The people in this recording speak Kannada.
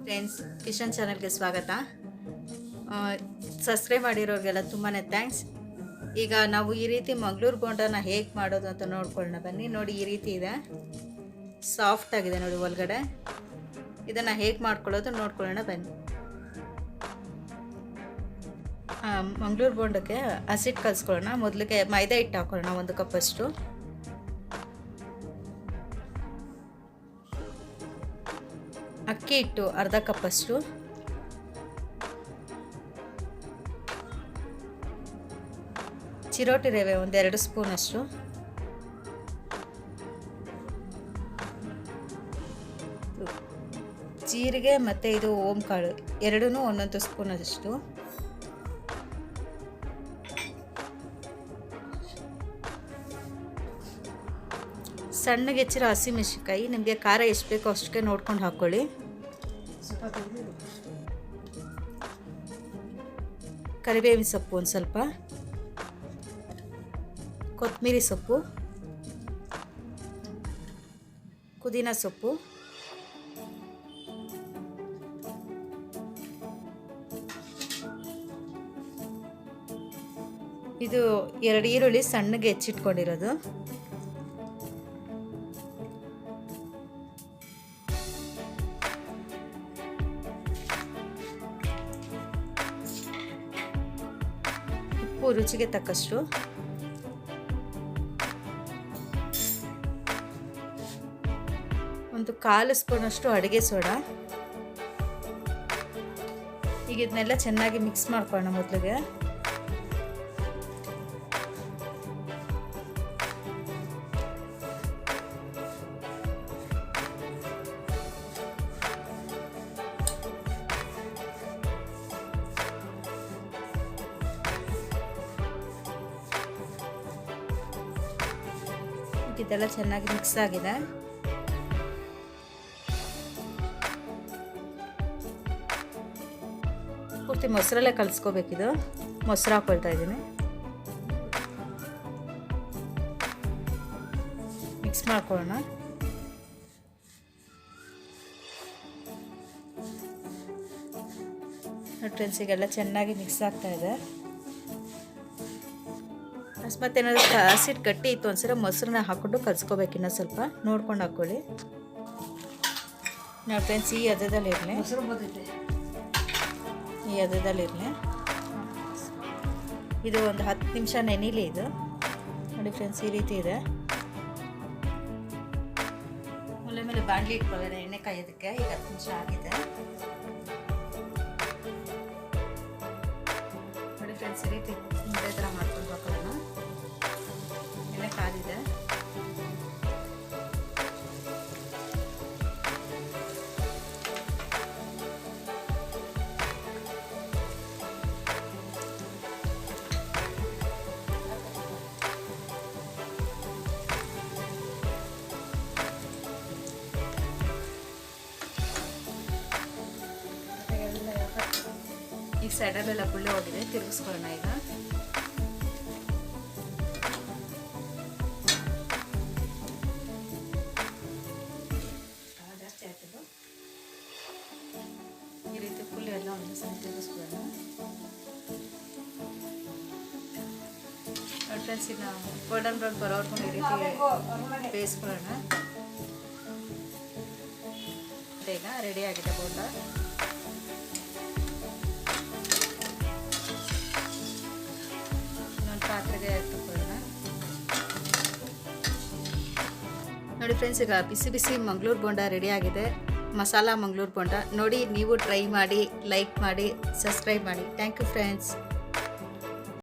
ಫ್ರೆಂಡ್ಸ್, ಕಿಶನ್ ಚಾನಲ್ಗೆ ಸ್ವಾಗತ. ಸಬ್ಸ್ಕ್ರೈಬ್ ಮಾಡಿರೋರಿಗೆಲ್ಲ ತುಂಬಾ ಥ್ಯಾಂಕ್ಸ್. ಈಗ ನಾವು ಈ ರೀತಿ ಮಂಗಳೂರು ಬೋಂಡನ ಹೇಗೆ ಮಾಡೋದು ಅಂತ ನೋಡ್ಕೊಳ್ಳೋಣ ಬನ್ನಿ. ನೋಡಿ, ಈ ರೀತಿ ಇದೆ, ಸಾಫ್ಟ್ ಆಗಿದೆ ನೋಡಿ ಒಳಗಡೆ. ಇದನ್ನು ಹೇಗೆ ಮಾಡ್ಕೊಳ್ಳೋದು ನೋಡ್ಕೊಳ್ಳೋಣ ಬನ್ನಿ. ಮಂಗಳೂರು ಬೋಂಡಕ್ಕೆ ಹಸಿಟ್ಟು ಕಲಿಸ್ಕೊಳ್ಳೋಣ. ಮೊದಲಿಗೆ ಮೈದಾ ಹಿಟ್ಟು ಹಾಕೊಳ್ಳೋಣ, 1 ಕಪ್ಪಷ್ಟು. ಅಕ್ಕಿ ಹಿಟ್ಟು ಅರ್ಧ ಕಪ್ಪಷ್ಟು. ಚಿರೋಟಿ ರವೆ 1-2 ಸ್ಪೂನಷ್ಟು. ಜೀರಿಗೆ ಮತ್ತು ಇದು ಓಂ ಕಾಳು ಎರಡೂ 1 ಸ್ಪೂನಷ್ಟು. ಸಣ್ಣಗೆ ಹೆಚ್ಚಿರೋ ಹಸಿಮೆಣಸಿನ್ಕಾಯಿ, ನಿಮಗೆ ಖಾರ ಎಷ್ಟು ಬೇಕೋ ಅಷ್ಟಕ್ಕೆ ನೋಡ್ಕೊಂಡು ಹಾಕ್ಕೊಳ್ಳಿ. ಕರಿಬೇವಿನ ಸೊಪ್ಪು ಒಂದು ಸ್ವಲ್ಪ, ಕೊತ್ತಂಬರಿ ಸೊಪ್ಪು, ಪುದೀನ ಸೊಪ್ಪು, ಇದು 2 ಈರುಳ್ಳಿ ಸಣ್ಣಗೆ ಹೆಚ್ಚಿಟ್ಕೊಂಡಿರೋದು, ಉಪ್ಪು ರುಚಿಗೆ ತಕ್ಕಷ್ಟು, ಒಂದು 1/4 ಸ್ಪೂನಷ್ಟು ಅಡುಗೆ ಸೋಡಾ. ಈಗ ಇದನ್ನೆಲ್ಲ ಚೆನ್ನಾಗಿ ಮಿಕ್ಸ್ ಮಾಡ್ಕೊಳ್ಳೋಣ. ಮೊದಲಿಗೆ ಇದೆಲ್ಲ ಚೆನ್ನಾಗಿ ಮಿಕ್ಸ್ ಆಗಿದೆ. ಪೂರ್ತಿ ಮೊಸರಲ್ಲೇ ಕಲಿಸ್ಕೋಬೇಕಿದು. ಮೊಸರು ಹಾಕೊಳ್ತಾ ಇದ್ದೀನಿ, ಮಿಕ್ಸ್ ಮಾಡ್ಕೊಳ್ಳೋಣ. ಫ್ರೆಂಡ್ಸಿಗೆಲ್ಲ ಚೆನ್ನಾಗಿ ಮಿಕ್ಸ್ ಆಗ್ತಾ ಇದೆ. ಅಕಸ್ಮಾತ್ ಏನಾದರೂ ಹಸಿಟ್ಟು ಗಟ್ಟಿ ಇತ್ತು ಒಂದ್ಸಲ ಮೊಸರನ್ನ ಹಾಕ್ಕೊಂಡು ಕಲಿಸ್ಕೋಬೇಕು. ಇನ್ನೊಂದು ಸ್ವಲ್ಪ ನೋಡ್ಕೊಂಡು ಹಾಕ್ಕೊಳ್ಳಿ. ನಾವು ಫ್ರೆಂಡ್ಸ್ ಈ ಹದದಲ್ಲಿರಲಿ, ಈ ಹದದಲ್ಲಿರಲಿ. ಇದು ಒಂದು 10 ನಿಮಿಷ ನೆನಿಲಿ. ಇದು ನೋಡಿ ಫ್ರೆಂಡ್ಸ್, ಈ ರೀತಿ ಇದೆ. ಒಲೆ ಮೇಲೆ ಬಾಣಲಿ ಇಟ್ಕೊಳ್ಳೋಣ ಎಣ್ಣೆ ಕಾಯೋದಕ್ಕೆ. ಈಗ 10 ನಿಮಿಷ ಆಗಿದೆ ನೋಡಿ ಫ್ರೆಂಡ್ಸ್. ಈ ರೀತಿ ಇದೇ ಥರ ಮಾಡ್ಕೊಂಡು ಹಾಕೋಣ. ಎಣ್ಣೆ ಕಾದಿದೆ. ಈಗ ಸೈಡಲ್ಲೆಲ್ಲ ಗುಳ್ಳೆ ಹೋಗಿದೆ, ತಿರುಗಿಸ್ಕೊಳ್ಳೋಣ. ಈಗ ಜಾಸ್ತಿ ಆಗ್ತದೆ. ಈ ರೀತಿ ಫುಲ್ ಎಲ್ಲ ಒಂದು ಸಲ ತಿರುಗಿಸ್ಕೊಳ್ಳೋಣ. ಫ್ರೆಂಡ್ಸ್, ಈಗ ಗೋಲ್ಡನ್ ಬ್ರೌನ್ ಬರೋರ್ಕೊಂಡು ಈ ರೀತಿ ಬೇಯಿಸ್ಕೊಳ್ಳೋಣ. ಈಗ ರೆಡಿ ಆಗಿದೆ ಬೋಂಡ. ಪಾತ್ರೆಗೆ ತಗೊಳ್ಳೋಣ. ನೋಡಿ ಫ್ರೆಂಡ್ಸ್, ಈಗ ಬಿಸಿ ಬಿಸಿ ಮಂಗಳೂರು ಬೋಂಡ ರೆಡಿ ಆಗಿದೆ. ಮಸಾಲ ಮಂಗಳೂರು ಬೋಂಡ ನೋಡಿ, ನೀವು ಟ್ರೈ ಮಾಡಿ, ಲೈಕ್ ಮಾಡಿ, ಸಬ್ಸ್ಕ್ರೈಬ್ ಮಾಡಿ. Thank you friends.